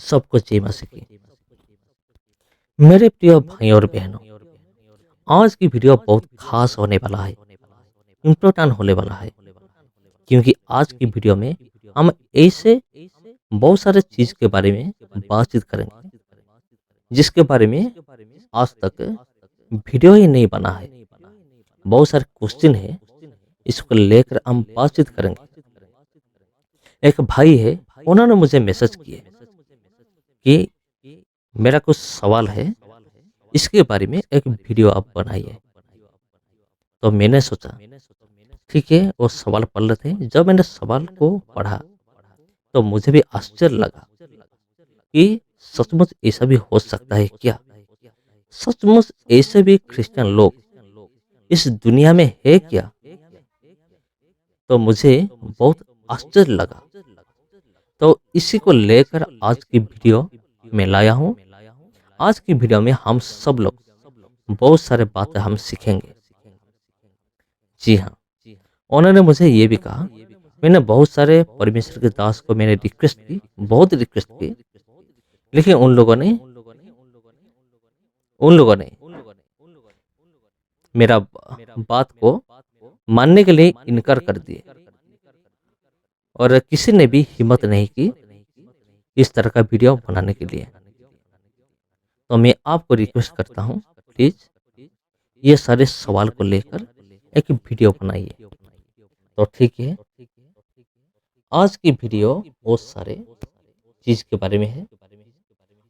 सबको जय मसीह की। मेरे प्रिय भाई और बहनों, आज की वीडियो बहुत खास होने वाला है, इम्पोर्टेंट होने वाला है। क्योंकि आज की वीडियो में हम ऐसे बहुत सारे चीज के बारे में बातचीत करेंगे जिसके बारे में आज तक वीडियो ही नहीं बना है। बहुत सारे क्वेश्चन है, इसको लेकर हम बातचीत करेंगे। एक भाई है, उन्होंने मुझे मैसेज किए कि मेरा कुछ सवाल है, इसके बारे में एक वीडियो आप बनाइए। तो मैंने सोचा ठीक है, वो सवाल पढ़ लेते हैं। जब मैंने सवाल को पढ़ा तो मुझे भी आश्चर्य लगा कि सचमुच ऐसा भी हो सकता है क्या? सचमुच ऐसे भी क्रिश्चियन लोग इस दुनिया में है क्या? तो मुझे बहुत आश्चर्य लगा। तो इसी को लेकर आज की वीडियो में लाया हूँ। आज की वीडियो में हम सब लोग बहुत सारे बातें हम सीखेंगे। जी हाँ, उन्होंने मुझे ये भी कहा, मैंने बहुत सारे परमेश्वर के दास को मैंने रिक्वेस्ट की, बहुत रिक्वेस्ट की, लेकिन उन लोगों ने मेरा बात को मानने के लिए इनकार कर दिए और किसी ने भी हिम्मत नहीं की इस तरह का वीडियो बनाने के लिए। तो मैं आपको रिक्वेस्ट करता हूँ, प्लीज ये सारे सवाल को लेकर एक वीडियो बनाइए। तो ठीक है, आज की वीडियो बहुत सारे चीज के बारे में है।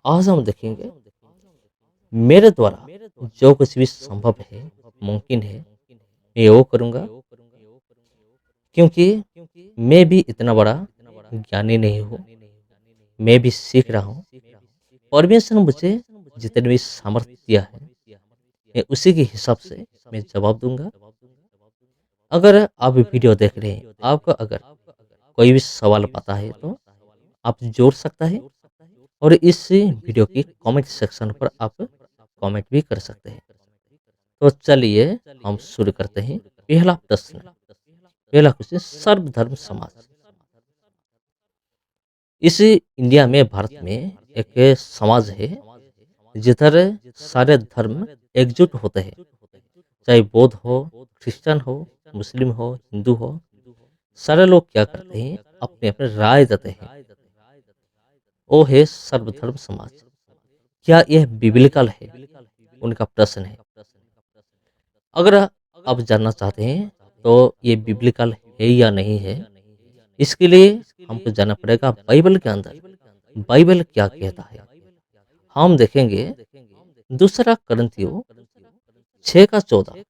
आज हम देखेंगे मेरे द्वारा जो कुछ भी संभव है, मुमकिन है, मैं वो करूँगा। क्योंकि मैं भी इतना बड़ा ज्ञानी नहीं हूँ, मैं भी सीख रहा हूँ। परमेश्वर ने मुझे जितने भी सामर्थ्य दिया है, मैं उसी के हिसाब से मैं जवाब दूंगा। अगर आप वीडियो देख रहे हैं, आपको अगर कोई भी सवाल पता है तो आप जोड़ सकता है और इस वीडियो की कमेंट सेक्शन पर आप कमेंट भी कर सकते हैं। तो चलिए हम शुरू करते हैं। पहला क्वेश्चन, सर्वधर्म समाज। इस इंडिया में, भारत में एक समाज है जिधर सारे धर्म एकजुट होते हैं। चाहे बौद्ध हो, क्रिश्चियन हो, मुस्लिम हो, हिंदू हो, सारे लोग क्या करते हैं, अपने अपने राय देते हैं। वो है सर्वधर्म समाज। क्या यह बिब्लिकल है? उनका प्रश्न है। अगर आप जानना चाहते हैं तो ये बिब्लिकल है या नहीं है, इसके लिए हमको जानना पड़ेगा बाइबल के अंदर बाइबल क्या कहता है। हम देखेंगे दूसरा करंथियो 6:14,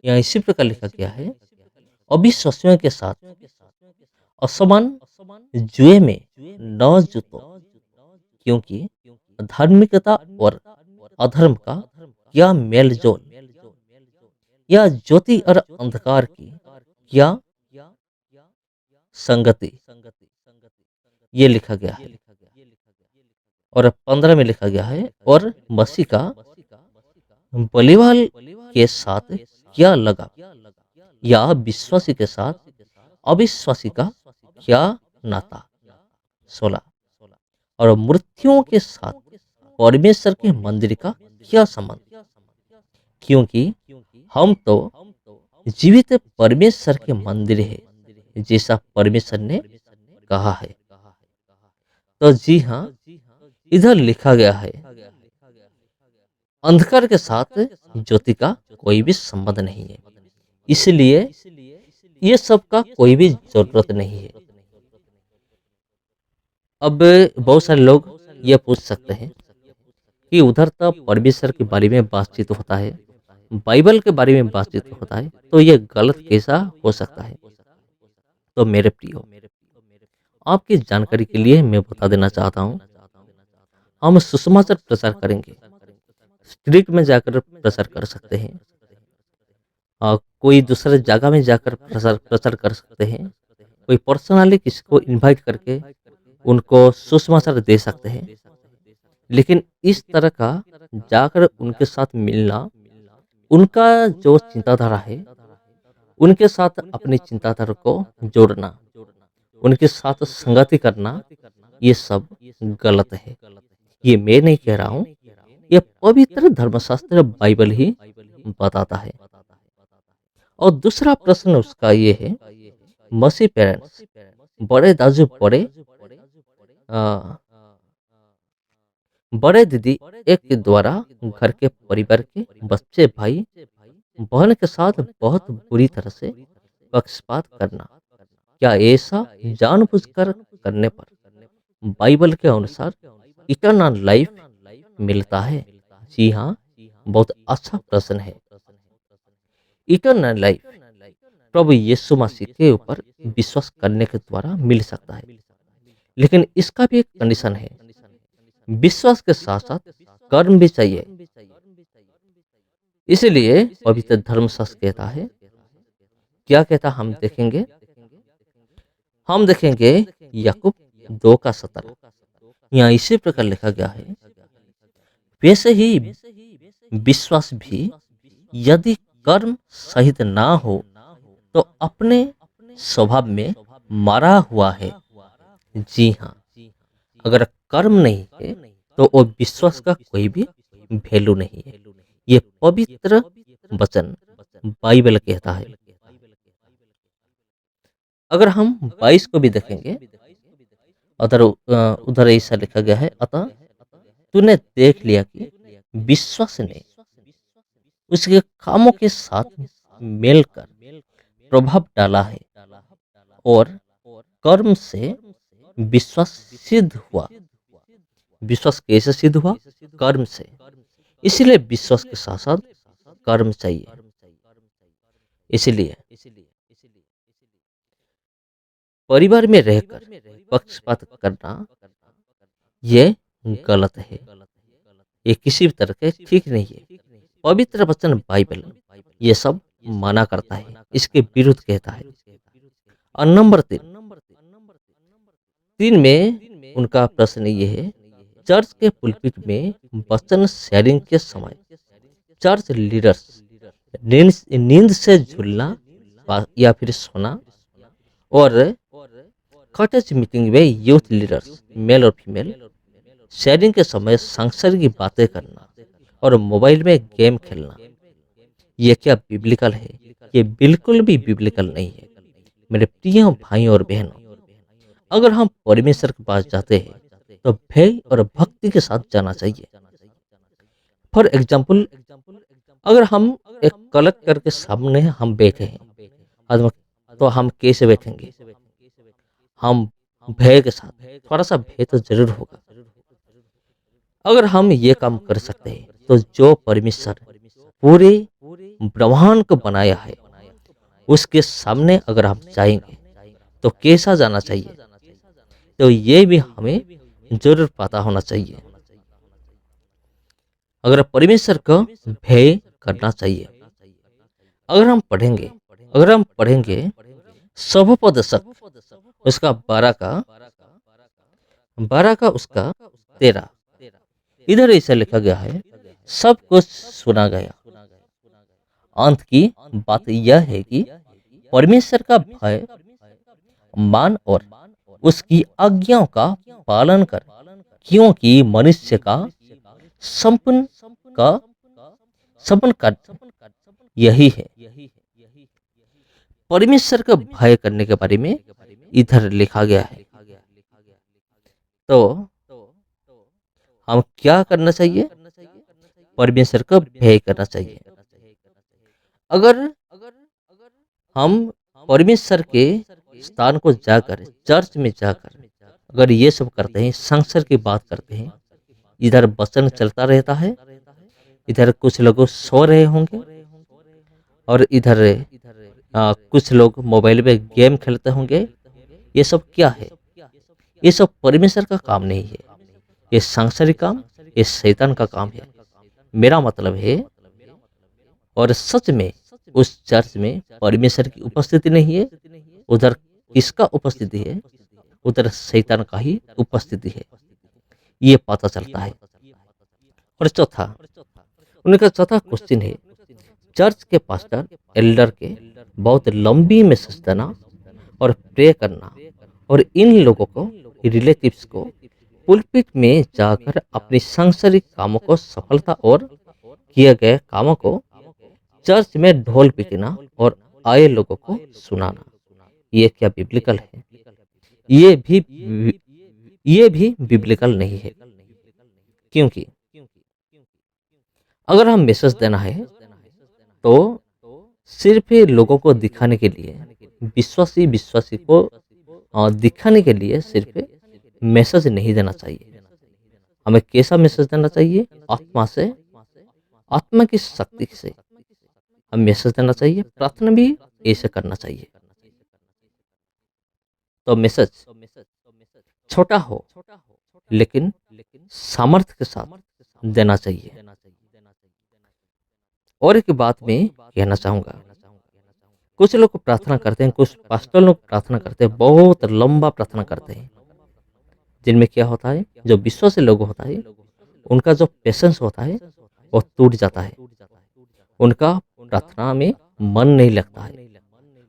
यहाँ इसी प्रकार लिखा गया है, अविश्वासियों के साथ असमान जुए में न जुतो, क्योंकि धार्मिकता और अधर्म का क्या मेल जोल, या ज्योति और अंधकार की क्या संगति, ये लिखा गया है। और 15 में लिखा गया है, और मसीह का बलिवाल के साथ क्या लगा, या विश्वासी के साथ अविश्वासी का क्या नाता। 16, और मृत्युओं के साथ परमेश्वर के मंदिर का क्या संबंध, क्योंकि हम तो जीवित परमेश्वर के मंदिर है, जैसा परमेश्वर ने कहा है। तो जी हाँ, इधर लिखा गया है अंधकार के साथ ज्योति का कोई भी संबंध नहीं है, इसलिए ये सब का कोई भी जरूरत नहीं है। अब बहुत सारे लोग ये पूछ सकते हैं कि उधर तो परमेश्वर के बारे में बातचीत होता है, बाइबल के बारे में बातचीत होता है, तो ये गलत कैसा हो सकता है? तो मेरे प्रियो, आपकी जानकारी के लिए मैं बता देना चाहता हूँ, हम सुसमाचार प्रचार करेंगे, स्ट्रीट में जाकर प्रचार कर सकते हैं, कोई दूसरे जगह में जाकर प्रचार प्रचार कर सकते हैं, कोई पर्सनली किसी को इनवाइट करके उनको सुसमाचार दे सकते हैं। लेकिन इस तरह का जाकर उनके साथ मिलना, उनका जो चिंताधारा है, उनके साथ अपनी चिंताधारा को जोड़ना, उनके साथ संगति करना, ये सब गलत है। ये मैं नहीं कह रहा हूँ, ये पवित्र धर्मशास्त्र बाइबल ही बताता है। और दूसरा प्रश्न उसका ये है, मसीह पेरेंट्स, बड़े दाजू, अ, बड़े दीदी एक के द्वारा घर के परिवार के बच्चे भाई बहन के साथ बहुत बुरी तरह से पक्षपात करना, क्या ऐसा जानबूझकर करने पर बाइबल के अनुसार इटर्नल लाइफ मिलता है? जी हाँ, बहुत अच्छा प्रश्न है। इटर्नल लाइफ प्रभु यीशु मसीह के ऊपर विश्वास करने के द्वारा मिल सकता है, लेकिन इसका भी एक कंडीशन है। विश्वास के साथ साथ कर्म भी चाहिए। इसलिए पवित्र धर्मशास्त्र कहता है, क्या कहता हम देखेंगे याकूब 2:17। यहाँ इसी प्रकार लिखा गया है, वैसे ही विश्वास भी यदि कर्म सहित ना हो तो अपने स्वभाव में मरा हुआ है। जी हाँ, अगर कर्म नहीं है तो वो विश्वास का कोई भी वैल्यू नहीं है। ये पवित्र वचन बाइबल कहता है। अगर हम 22 को भी देखेंगे, उधर ऐसा लिखा गया है, अतः तूने देख लिया कि विश्वास ने उसके कामों के साथ मिलकर प्रभाव डाला है, और कर्म से विश्वास सिद्ध हुआ। विश्वास कैसे सिद्ध हुआ? कर्म से। इसलिए विश्वास के साथ साथ कर्म चाहिए। इसलिए परिवार में रहकर पक्षपात करना ये गलत है। ये किसी भी तरह के ठीक नहीं है। पवित्र वचन बाइबल ये सब मना करता है, इसके विरुद्ध कहता है। और नंबर 3 में उनका प्रश्न ये है, चर्च के पुलपिट में वचन शेयरिंग के समय चर्च लीडर्स नींद से झूलना या फिर सोना, और कॉटेज मीटिंग में यूथ लीडर्स मेल और फीमेल शेयरिंग के समय सांसारिक बातें करना और मोबाइल में गेम खेलना, ये क्या बिब्लिकल है? ये बिल्कुल भी बिब्लिकल नहीं है। मेरे प्रिय भाई और बहनों, अगर हम परमेश्वर के पास जाते हैं तो भय और भक्ति के साथ जाना चाहिए। फॉर एग्जाम्पल, अगर हम एक कलेक्टर के सामने हम बैठे हैं, तो हम कैसे बैठेंगे? हम भय के साथ, थोड़ा सा भय तो जरूर होगा। अगर हम ये काम कर सकते हैं तो जो परमेश्वर पूरे ब्रह्मांड को बनाया है उसके सामने अगर हम जाएंगे तो कैसा जाना चाहिए? तो ये भी हमें जरूर पता होना चाहिए। अगर परमेश्वर को भय करना चाहिए। अगर हम पढ़ेंगे सभोपदेशक उसका 12 का उसका 13, इधर ऐसा लिखा गया है, सब कुछ सुना गया। अंत की बात यह है कि परमेश्वर का भय मान और उसकी आज्ञाओं का पालन कर, क्योंकि मनुष्य का संपूर्ण का संपूर्ण कार्य यही है। परमेश्वर का भय करने के बारे में इधर लिखा गया है। तो हम क्या करना चाहिए? परमेश्वर का भय करना चाहिए। अगर हम परमेश्वर के स्थान को जाकर, चर्च में जाकर अगर ये सब करते हैं, संसार की बात करते हैं, इधर वचन चलता रहता है, इधर कुछ लोग सो रहे होंगे और इधर कुछ लोग मोबाइल पे गेम खेलते होंगे, ये सब क्या है? ये सब परमेश्वर का काम नहीं है। ये सांसारिक काम, ये शैतान का काम है। मेरा मतलब है, और सच में उस चर्च में परमेश्वर की उपस्थिति नहीं है, उधर किसका उपस्थिति है? उधर शैतान का ही उपस्थिति है। ये पता चलता है। और उनका चौथा क्वेश्चन है, चर्च के पास्टर एल्डर के बहुत लंबी मैसेज देना और प्रे करना और इन लोगों को रिलेटिव्स को पुलपिट में जाकर अपनी सांसारिक कामों को सफलता और किए गए कामों को चर्च में ढोल पीटना और आए लोगों को सुनाना, ये क्या बिब्लिकल है? ये भी ये भी बिब्लिकल नहीं है। क्योंकि अगर हम मैसेज देना है तो सिर्फ ये लोगों को दिखाने के लिए, विश्वासी विश्वासी को दिखाने के लिए सिर्फ मैसेज नहीं देना चाहिए। हमें कैसा मैसेज देना चाहिए? आत्मा से, आत्मा की शक्ति से हम मैसेज देना चाहिए। प्रार्थना भी ऐसे करना चाहिए। तो मैसेज छोटा हो लेकिन सामर्थ्य के साथ देना चाहिए। और एक बात मैं कहना चाहूंगा, कुछ लोग प्रार्थना करते हैं, कुछ पास्टर लोग प्रार्थना करते हैं, बहुत लंबा प्रार्थना करते हैं, जिनमें क्या होता है, जो विश्वासी लोग होता है उनका जो पेशेंस होता है वो टूट जाता है। उनका प्रार्थना में मन नहीं लगता है।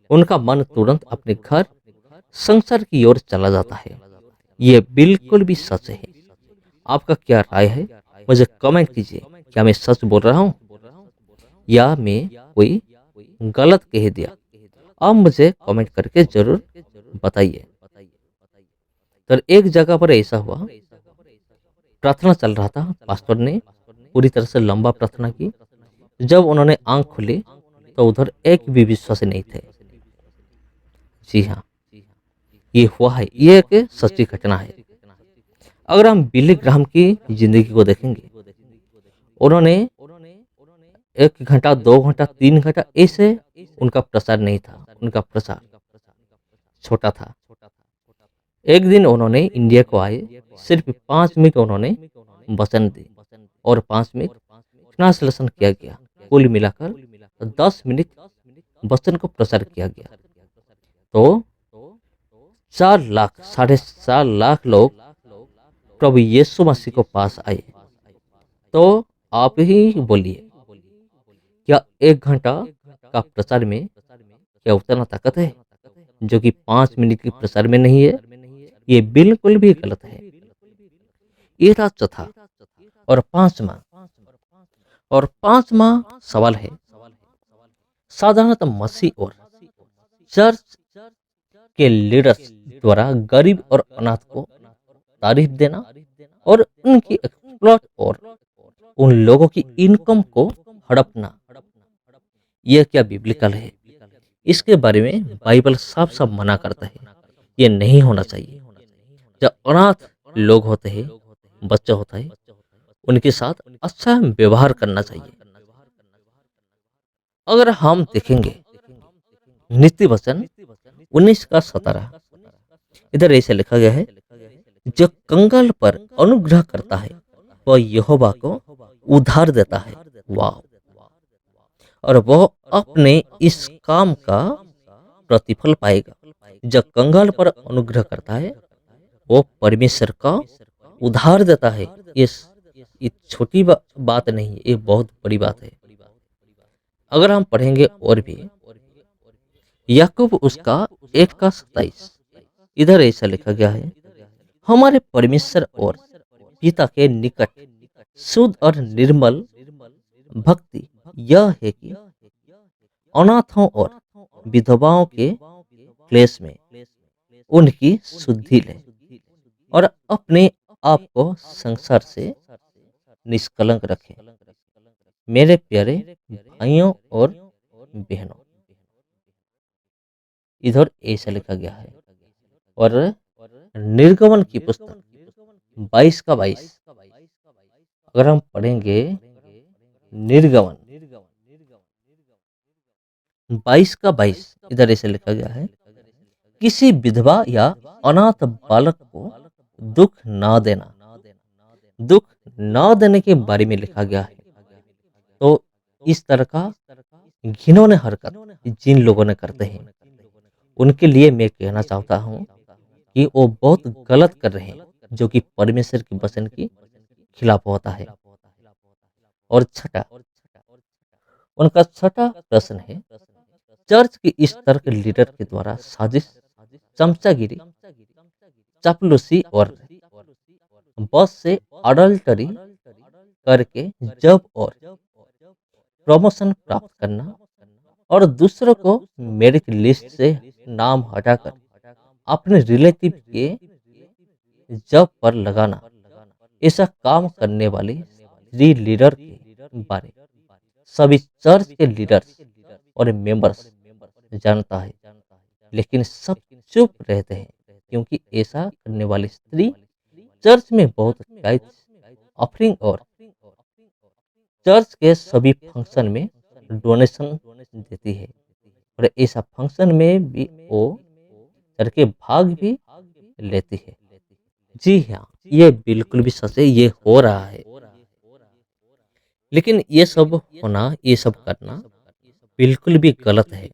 उनका मन तुरंत अपने घर संसार की ओर चला जाता है। ये बिल्कुल भी सच है। आपका क्या राय है? मुझे कमेंट कीजिए। क्या मैं सच बोल रहा हूँ या मैं कोई गलत कह दिया? आप मुझे कमेंट करके जरूर बताइए। तो एक जगह पर ऐसा हुआ, प्रार्थना चल रहा था, पास्टर ने पूरी तरह से लंबा प्रार्थना की। जब उन्होंने आंख खोली तो उधर एक भी विश्वासी नहीं थे। जी हाँ, ये हुआ है, ये एक सच्ची घटना है। अगर हम बिली ग्राहम की जिंदगी को देखेंगे, उन्होंने 1 घंटा 2 घंटा 3 घंटा ऐसे उनका प्रचार नहीं था। उनका प्रचार छोटा था। एक दिन उन्होंने इंडिया को आए, सिर्फ 5 मिनट उन्होंने वचन दी और 5 मिनट ट्रांसलेशन किया गया। कुल मिलाकर 10 मिनट वचन को प्रचार किया गया। तो 4 लाख 4.5 लाख लोग प्रभु यीशु मसीह को पास आए। तो आप ही बोलिए, क्या 1 घंटा का प्रचार में क्या उतना ताकत है जो कि 5 मिनट के प्रचार में नहीं है? ये बिल्कुल भी गलत है। ये था चौथा और पांचवा सवाल है, साधारणतः मसीह और चर्च के लीडर्स द्वारा गरीब और अनाथ को तारीफ देना और उनकी एक्सप्लॉट और उन लोगों की इनकम को हड़पना, यह क्या बिब्लिकल है? इसके बारे में बाइबल साफ साफ मना करता है। ये नहीं होना चाहिए। जब अनाथ लोग होते हैं, बच्चे होते हैं, उनके साथ अच्छा व्यवहार करना चाहिए। अगर हम देखेंगे नीति वचन 19 का 17, इधर ऐसे लिखा गया है, जो कंगाल पर अनुग्रह करता है वह यहोवा को उधार देता है। वाह! और वह अपने इस काम का प्रतिफल पाएगा। जो कंगाल पर अनुग्रह करता है वो परमेश्वर का उधार देता है। ये छोटी बात नहीं है, ये बहुत बड़ी बात है। अगर हम पढ़ेंगे और भी, याकूब उसका 1 का 27, इधर ऐसा लिखा गया है, हमारे परमेश्वर और पिता के निकट शुद्ध और निर्मल भक्ति यह है कि अनाथों और विधवाओं के क्लेश में उनकी शुद्धि ले और अपने आप को संसार से निष्कलंक रखें। मेरे प्यारे भाइयों और बहनों, इधर ऐसा लिखा गया है। और निर्गमन की पुस्तक 22 का 22, अगर हम पढ़ेंगे निर्गमन 22 का 22, इधर ऐसे लिखा गया है, किसी विधवा या अनाथ बालक को दुख ना देना। दुख ना देने के बारे में लिखा गया है। तो इस तरह का घिनौने हरकत जिन लोगों ने करते हैं, उनके लिए मैं कहना चाहता हूँ कि वो बहुत गलत कर रहे हैं, जो कि परमेश्वर के वचन के खिलाफ होता है। और उनका छठा प्रश्न है, चर्च के इस तरह के लीडर के द्वारा साजिश, चमचागिरी चापलूसी और बस से अडल्टरी करके जॉब और प्रमोशन प्राप्त करना और दूसरों को मेरिट लिस्ट से नाम हटाकर अपने रिलेटिव के जॉब पर लगाना, ऐसा काम करने वाले स्त्री लीडर के बारे सभी चर्च के लीडर्स और मेंबर्स जानता है, लेकिन सब चुप रहते हैं क्योंकि ऐसा करने वाली स्त्री चर्च में बहुत टाइट्स ऑफरिंग और चर्च के सभी फंक्शन में डोनेशन देती है और ऐसा फंक्शन में भी वो चढ़ के भाग भी लेती है। जी हाँ, ये बिल्कुल भी सच है, ये हो रहा है। लेकिन ये सब होना, ये सब करना बिल्कुल भी गलत है,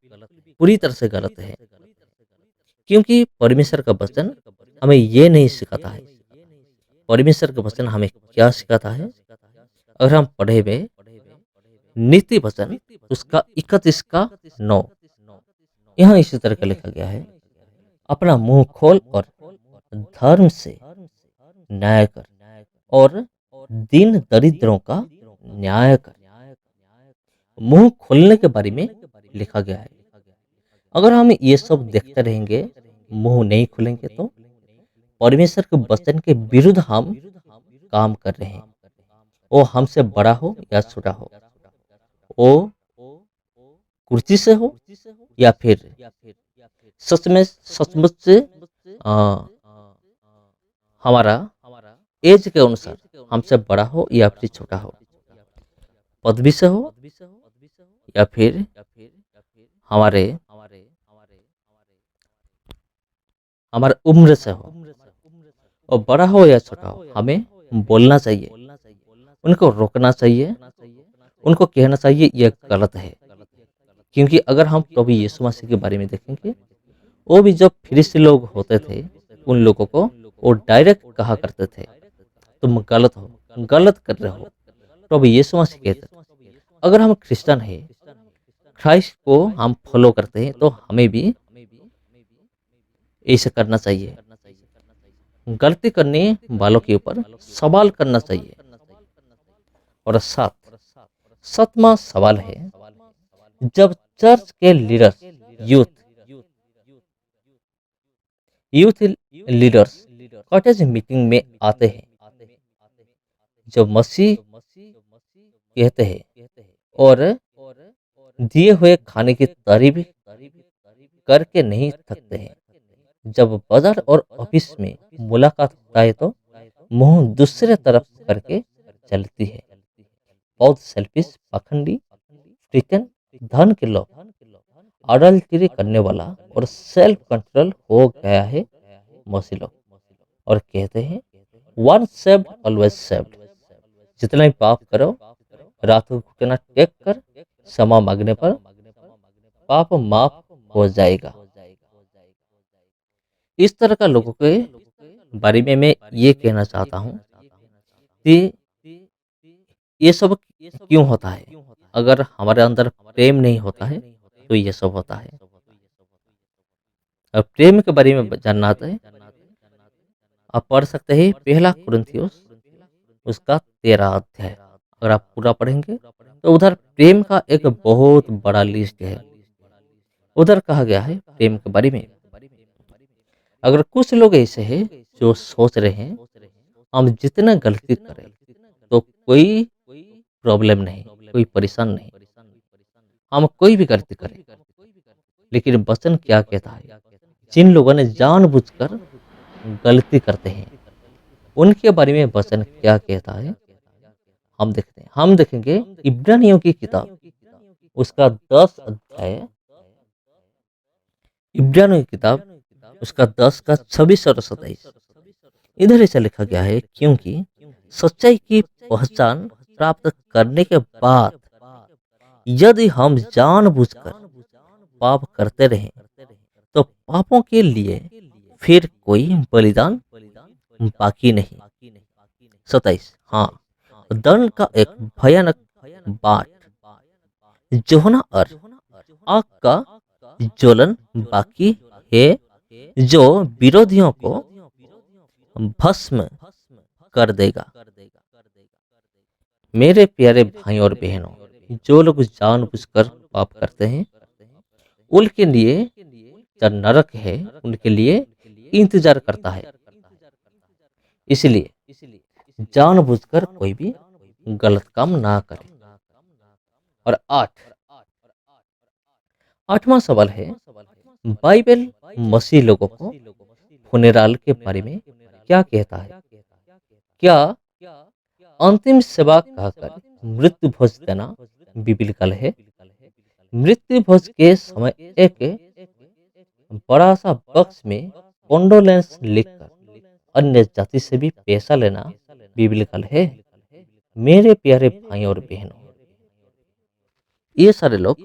पूरी तरह से गलत है। क्योंकि परमेश्वर का वचन हमें ये नहीं सिखाता है। परमेश्वर का वचन हमें क्या सिखाता है? अगर हम पढ़े हुए नीति वचन उसका 31 का 9, यहाँ इसी तरह का लिखा गया है, अपना मुंह खोल और धर्म से न्याय कर और दीन दरिद्रों का न्याय कर। मुंह खोलने के बारे में लिखा गया है। अगर हम ये सब देखते रहेंगे, मुंह नहीं खोलेंगे, तो परमेश्वर के वचन के विरुद्ध हम काम कर रहे हैं। वो हमसे बड़ा हो या छोटा हो, वो कुर्सी से हो या फिर सच में सचमुच से हमारा एज के अनुसार हमसे बड़ा हो या फिर छोटा हो, पदवी से हो या फिर हमारे हमारे उम्र से हो, और बड़ा हो या छोटा हो, हमें बोलना चाहिए, उनको रोकना चाहिए, उनको कहना चाहिए ये गलत है। क्योंकि अगर हम प्रभु यीशु मसीह के बारे में देखेंगे, वो भी जब फरीसी लोग होते थे, उन लोगों को वो डायरेक्ट कहा करते थे, तुम गलत हो, गलत कर रहे हो। प्रभु यीशु मसीह कहते थे, अगर हम क्रिश्चियन हैं, क्राइस्ट को हम फॉलो करते हैं, तो हमें भी ऐसे करना चाहिए। गलती करने वालों के ऊपर सवाल करना चाहिए। और सातवां सवाल है, जब चर्च के leaders youth leaders cottage meeting में आते हैं, जो मसीह कहते हैं और दिए हुए खाने की तारीफ करके नहीं थकते हैं, जब बाजार और ऑफिस में मुलाकात होता है तो मुंह दूसरे तरफ करके चलती है। बहुत सेल्फिश, पाखंडी, क्रिश्चियन, धन के लोभ, अडल्टरी करने वाला और सेल्फ कंट्रोल हो गया है मसीह लोग, और कहते हैं वन सेव्ड ऑलवेज सेव्ड। जितना ही पाप करो, रात को घुटना टेक कर क्षमा मांगने पर पाप माफ हो जाएगा। इस तरह का लोगों के बारे में मैं ये कहना चाहता हूँ कि ये सब क्यों होता है? अगर हमारे अंदर प्रेम नहीं होता है तो ये सब होता है। अब प्रेम के बारे में जानना आता है, आप पढ़ सकते हैं पहला कुरिन्थियोस उसका 13 अध्याय। अगर आप पूरा पढ़ेंगे तो उधर प्रेम का एक बहुत बड़ा लिस्ट है। उधर कहा गया है प्रेम के बारे में। अगर कुछ लोग ऐसे हैं जो सोच रहे हैं हम जितना गलती करें तो कोई प्रॉब्लम नहीं, कोई परेशान नहीं, हम कोई भी गलती करें, लेकिन वचन क्या कहता है? जिन लोगों ने जानबूझकर गलती करते हैं उनके बारे में वचन क्या कहता है, हम देखते हैं। हम देखेंगे इब्रानियों की किताब उसका 10 अध्याय, इब्रानियों की किताब उसका 10 का 26 और 27। इधर ऐसा लिखा गया है, क्योंकि सच्चाई की पहचान प्राप्त करने के बाद यदि हम जानबूझकर पाप करते रहें तो पापों के लिए फिर कोई बलिदान बाकी नहीं। 27, हाँ, दंड का एक भयानक बाट जोहना और आग का ज्वलन बाकी है, जो विरोधियों को भस्म कर देगा। मेरे प्यारे भाई और बहनों, जो लोग जानबूझकर पाप करते हैं उनके लिए जो नरक है उनके लिए इंतजार करता है। इसलिए जानबूझकर कोई भी गलत काम ना करे। और आठवां सवाल है, बाइबल मसीह लोगों को फुनेराल के बारे में क्या कहता है? क्या अंतिम सेवा कहकर मृत्यु भोज देना बिब्लिकल है? मृत्यु भोज के समय एक बड़ा सा बक्स में कॉन्डोलेंस लिखकर अन्य जाति से भी पैसा लेना बिब्लिकल है? मेरे प्यारे भाई और बहनों, ये सारे लोग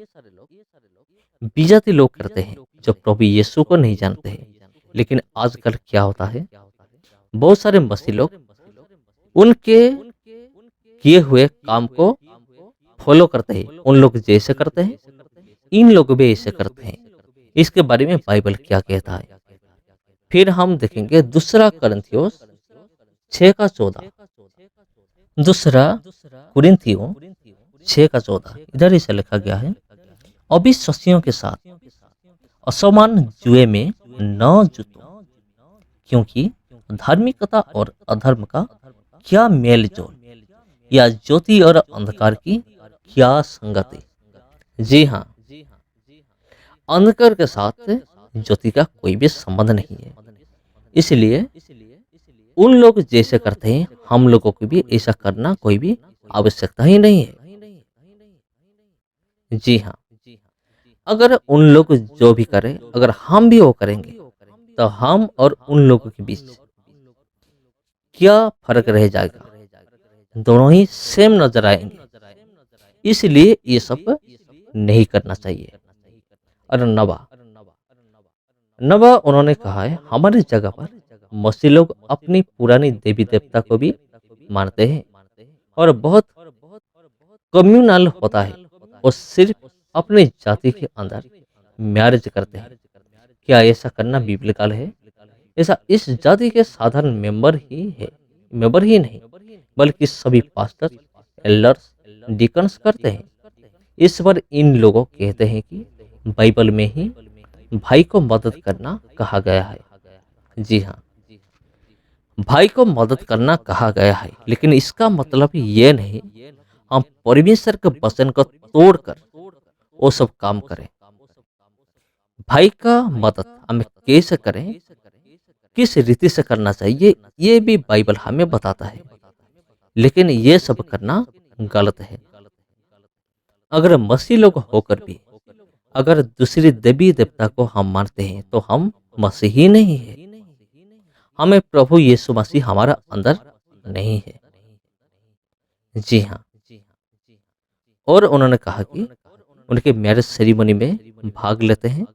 विजाति लोग करते हैं जो प्रभु यीशु को नहीं जानते हैं। लेकिन आजकल क्या होता है, बहुत सारे मसीह लोग उनके किए हुए काम को फॉलो करते हैं। उन लोग जैसे करते हैं इन लोग भी ऐसे करते हैं। इसके बारे में बाइबल क्या कहता है? फिर हम देखेंगे दूसरा कुरिन्थियों 6:14। दूसरा कुरिन्थियों 6:14 इधर इसे लिखा गया है, अविश्वासियों के साथ असमान जुए में न जुटो, क्योंकि धार्मिकता और अधर्म का क्या मेल जोल, या ज्योति और अंधकार की क्या संगति। जी हाँ, अंधकार के साथ ज्योति का कोई भी संबंध नहीं है। इसलिए उन लोग जैसे करते हैं हम लोगों को भी ऐसा करना कोई भी आवश्यकता ही नहीं है। जी हाँ, अगर उन लोग जो भी करें अगर हम भी वो करेंगे तो हम और उन लोगों के बीच क्या फर्क रह जाएगा? दोनों ही सेम नजर आएंगे। इसलिए ये सब नहीं करना चाहिए। और नवा उन्होंने कहा है, हमारी जगह पर मसीह लोग अपनी पुरानी देवी देवता को भी मानते हैं और बहुत कम्युनल होता है। वो सिर्फ अपनी जाति के अंदर मैरिज करते हैं। क्या ऐसा करना बिब्लिकल है? ऐसा इस जाति के साधारण मेंबर ही नहीं बल्कि सभी पास्टर, एल्डर्स, डिकन्स करते हैं। इस पर इन लोगों कहते हैं कि बाइबल में ही भाई को मदद करना कहा गया है। जी हाँ, भाई को मदद करना कहा गया है, लेकिन इसका मतलब ये नहीं हम परमेश्वर के वचन को तोड़कर वो सब काम करें। भाई का मदद हमें कैसे करें, किस रीति से करना चाहिए, ये भी बाइबल हमें बताता है। लेकिन ये सब करना गलत है। अगर मसीह लोग होकर भी अगर दूसरी देवी देवता को हम मानते हैं तो हम मसीही नहीं है। हमें प्रभु यीशु मसीह हमारा अंदर नहीं है। जी हाँ, और उन्होंने कहा कि उनके मैरिज सेरेमनी में भाग लेते हैं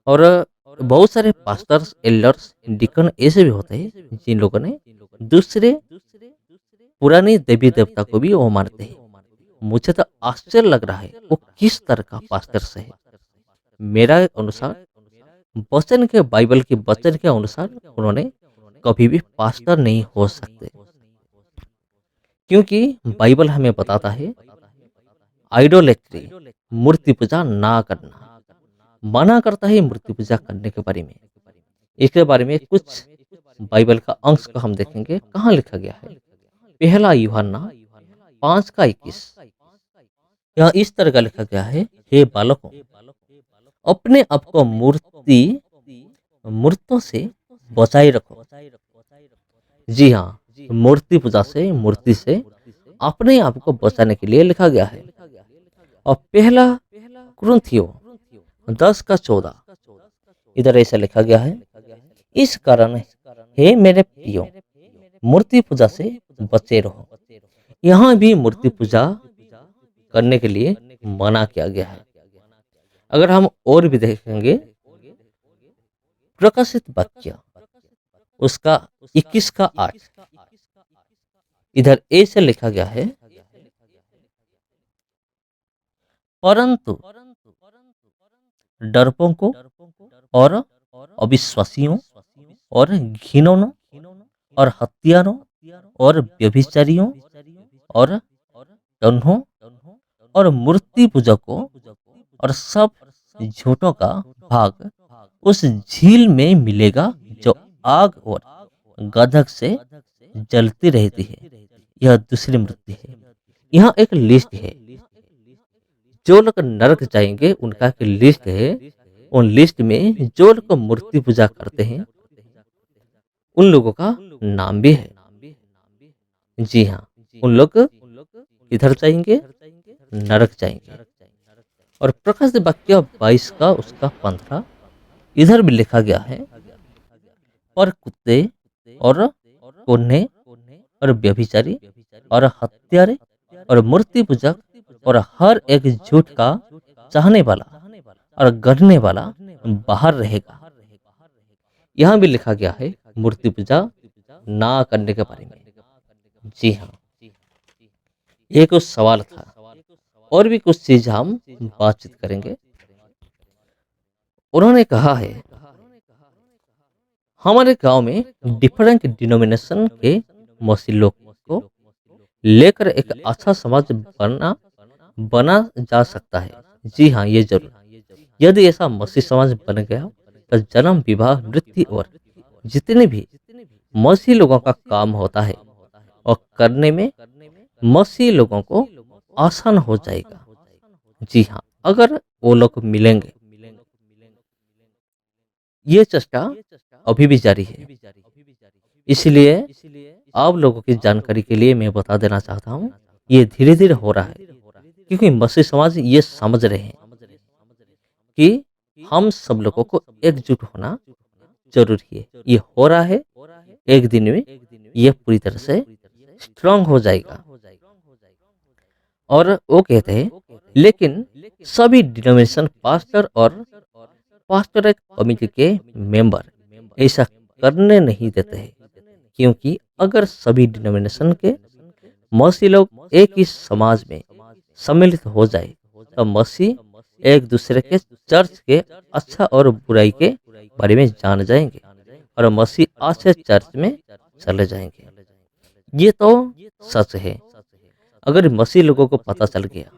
और बहुत सारे पास्टर्स, एल्डर्स, डिकन ऐसे भी होते हैं जिन लोगों ने दूसरे पुराने देवी देवता को भी वो मानते हैं। मुझे तो आश्चर्य लग रहा है वो किस तरह का पास्टर से है। मेरा अनुसार वचन के बाइबल के वचन के अनुसार उन्होंने कभी भी पास्टर नहीं हो सकते, क्योंकि बाइबल हमें बताता है आइडोलेट्री, मूर्ति पूजा ना करना, मना करता है मूर्ति पूजा करने के बारे में। इसके बारे में कुछ बाइबल का अंश को हम देखेंगे। कहाँ लिखा गया है? पहला यूहन्ना 5:21। यहाँ इस तरह का लिखा गया है, हे बालकों, अपने आप को मूर्तों से बचाए रखो। जी हाँ, मूर्ति पूजा से, मूर्ति से अपने आप को बचाने के लिए लिखा गया है। और पहला कुरिन्थियों 10:14 इधर ऐसा लिखा गया है, इस कारण हे मेरे प्रियो, मूर्ति पूजा से बचे रहो। यहाँ भी मूर्ति पूजा करने के लिए मना किया गया है। अगर हम और भी देखेंगे, प्रकाशित वाक्य उसका 21:8 इधर ऐसे लिखा गया है, परंतु डरपों को और अविश्वासियों और घिनौनों और हत्यारों और व्यभिचारियों और टन्हों और मूर्ति पूजकों और सब झूठों का भाग उस झील में मिलेगा जो आग और गंधक से जलती रहती है। यह दूसरी मृत्यु है। यहाँ एक लिस्ट है। जो लोग नरक जाएंगे उनका एक लिस्ट है। उन लिस्ट में जो लोग मूर्ति पूजा करते हैं उन लोगों का नाम भी है। जी हाँ, उन लोग किधर जाएंगे? नरक जाएंगे। और प्रकाश वाक्य 22 का उसका 15 इधर भी लिखा गया है, पर कुत्ते और कोढ़े और व्यभिचारी और हत्यारे और मूर्ति पूजक और हर एक झूठ का चाहने वाला और गढ़ने वाला बाहर रहेगा। यहाँ भी लिखा गया है मूर्ति पूजा ना करने के बारे में। जी हाँ, ये कुछ सवाल था और भी कुछ चीज हम बातचीत करेंगे। उन्होंने कहा है हमारे गांव में डिफरेंट डिनोमिनेशन के मसीह लोग को लेकर एक अच्छा समाज बना जा सकता है। जी हाँ, ये जरूर। यदि ऐसा मसीह समाज बन गया तो जन्म, विवाह, मृत्यु और जितने भी मसीह लोगों का काम होता है और करने में मसीह लोगों को आसान हो जाएगा। जी हाँ, अगर वो लोग मिलेंगे। ये चेष्टा अभी भी जारी है। इसलिए आप लोगों की जानकारी के लिए मैं बता देना चाहता हूँ, ये धीरे धीरे हो रहा है क्योंकि मसीह समाज ये समझ रहे हैं कि हम सब लोगों को एकजुट होना जरूरी है। ये हो रहा है। एक दिन में ये पूरी तरह से स्ट्रांग हो जाएगा। और वो कहते हैं लेकिन सभी डिनोमिनेशन पास्टर और पास्टोरेट कमेटी के मेंबर ऐसा करने नहीं देते हैं, क्योंकि अगर सभी डिनोमिनेशन के मसीह लोग एक ही समाज में सम्मिलित हो जाए तो मसीह एक दूसरे के चर्च के अच्छा और बुराई के बारे में जान जाएंगे और मसीह अच्छे चर्च में चले जाएंगे। ये तो सच है। अगर मसीह लोगों को पता चल गया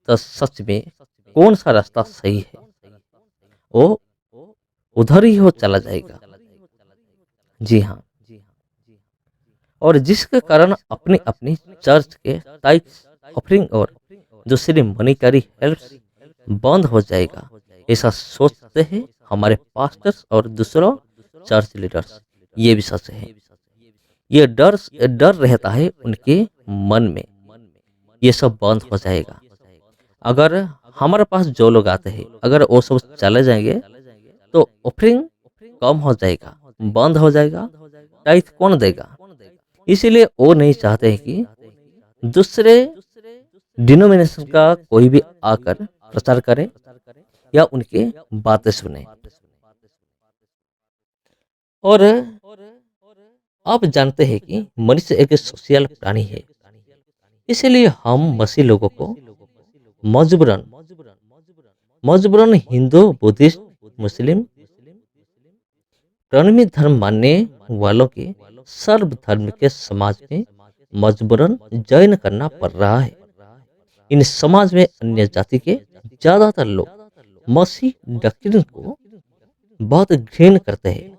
तो सच में कौन सा रास्ता सही है वो उधर ही हो चला जाएगा। जी हाँ, और जिसके कारण अपनी अपनी चर्च के टाइप्स ऑफरिंग और दूसरी मनीटरी हेल्प बंद हो जाएगा, ऐसा सोचते हैं हमारे पास्टर्स और दूसरों चर्च लीडर्स। ये भी सच है। ये डर रहता है उनके मन में, ये सब बंद हो जाएगा। अगर हमारे पास जो लोग आते हैं अगर वो सब चले जाएंगे तो ऑफरिंग कम हो जाएगा, बंद हो जाएगा। टाइथ कौन देगा? इसीलिए वो नहीं चाहते हैं कि दूसरे डिनोमिनेशन का कोई भी आकर प्रचार करे या उनके बातें सुने। और आप जानते हैं कि मनुष्य एक सोशल प्राणी है, इसलिए हम मसीह लोगों को मजबूरन हिंदू, बुद्धिस्ट, मुस्लिम प्रणमी धर्म मानने वालों के सर्व धर्म के समाज में मजबूरन जॉइन करना पड़ रहा है। इन समाज में अन्य जाति के ज्यादातर लोग मसीह डॉक्ट्रिन को बहुत घृण करते हैं।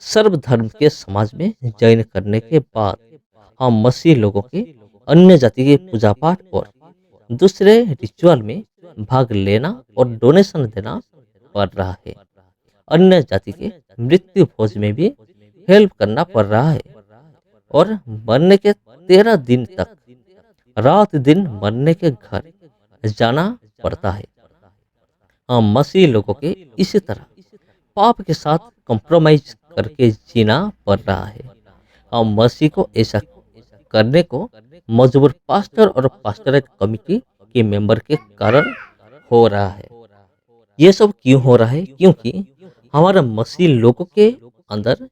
सर्व धर्म के समाज में जॉइन करने के बाद हम मसीह लोगों के अन्य जाति के पूजा पाठ और दूसरे रिचुअल में भाग लेना और डोनेशन देना पड़ रहा है। अन्य जाति के मृत्यु भोज में भी हेल्प करना पड़ रहा है और मरने के 13 दिन तक रात दिन मरने के घर जाना पड़ता है। हम मसीह लोगों के इसी तरह पाप के साथ कॉम्प्रोमाइज करके जीना पड़ रहा है। हम मसीह को ऐसा करने को मजबूर पास्टर और पास्टरेट कमेटी के मेंबर के कारण हो रहा है। ये सब क्यों हो रहा है? क्योंकि हमारा मसीह लोगों के अंदर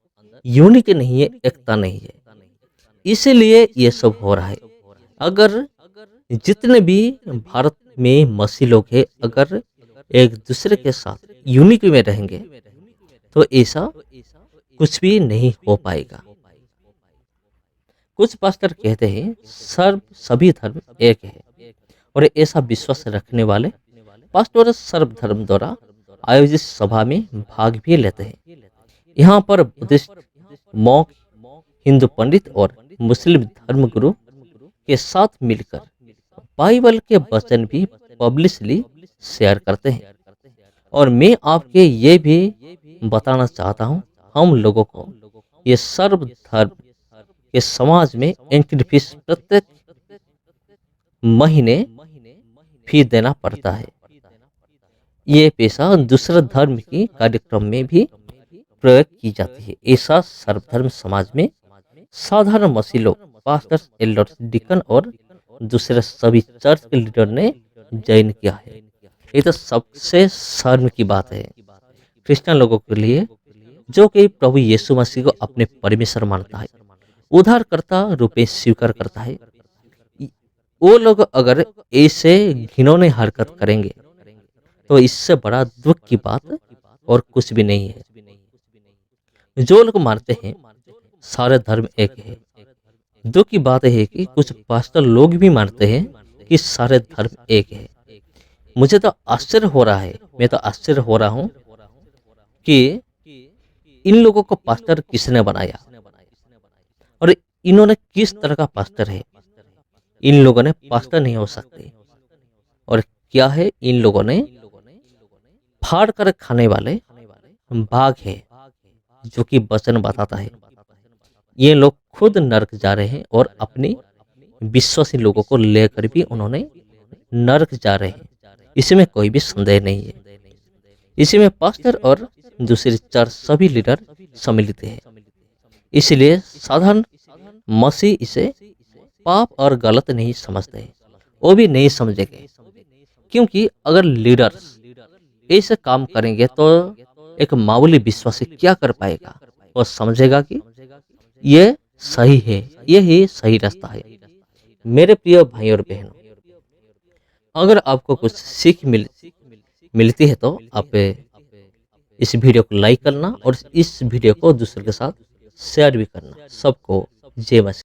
यूनिटी नहीं है, एकता नहीं है, इसीलिए ये सब हो रहा है। अगर जितने भी भारत में मसीह लोग हैं अगर एक दूसरे के साथ यूनिटी में रहेंगे तो ऐसा कुछ भी नहीं हो पाएगा। कुछ पास्टर कहते हैं सभी धर्म एक है और ऐसा विश्वास रखने वाले पास्टर सर्वधर्म द्वारा आयोजित सभा में भाग भी लेते हैं। यहाँ पर बुद्धिस्ट मॉन्क, हिंदू पंडित और मुस्लिम धर्मगुरु के साथ मिलकर बाइबल के वचन भी पब्लिकली शेयर करते हैं। और मैं आपके ये भी बताना चाहता हूँ, हम लोगों को ये सर्वधर्म के समाज में एंट्री फीस प्रत्येक महीने फी देना पड़ता है। ये पैसा दूसरे धर्म की कार्यक्रम में भी प्रयोग की जाती है। ऐसा सर्वधर्म समाज में साधारण मसीह लोग, पास्टर्स, एल्डर्स, डिकन और दूसरे सभी चर्च के लीडर ने ज्वाइन किया है। ये तो सबसे शर्म की बात है क्रिश्चियन लोगों के लिए, जो कि प्रभु यीशु मसीह को अपने परमेश्वर मानता है, उद्धारकर्ता रूपे स्वीकार करता है। वो लोग अगर ऐसे घिनौने हरकत करेंगे तो इससे बड़ा दुख की बात और कुछ भी नहीं है। जो लोग मानते हैं सारे धर्म एक है, दुख की बात है कि कुछ पास्टर लोग भी मानते हैं कि सारे धर्म एक है। मुझे तो आश्चर्य हो रहा है, मैं तो आश्चर्य हो रहा हूँ कि इन लोगों को पास्टर किसने बनाया और इन्होंने किस तरह का पास्टर है। इन लोगों ने पास्टर नहीं हो सकते। और क्या है, इन लोगों ने फाड़ कर खाने वाले बाघ है जो कि वचन बताता है। ये लोग खुद नरक जा रहे हैं और अपने विश्वासी लोगों को लेकर भी उन्होंने नरक जा रहे हैं। इसमें कोई भी संदेह नहीं है। इसमें पास्टर और दूसरे चर्च सभी लीडर सम्मिलित हैं। इसलिए साधारण मसीह इसे पाप और गलत नहीं समझते, वो भी नहीं समझेंगे। क्योंकि अगर लीडर्स ऐसे काम करेंगे तो एक मामूली विश्वासी क्या कर पाएगा। वो समझेगा कि ये सही है, यही सही रास्ता है। मेरे प्रिय भाई और बहनों, अगर आपको कुछ सीख मिलती है तो आप इस वीडियो को लाइक करना और इस वीडियो को दूसरों के साथ शेयर भी करना। सबको जय मसीह।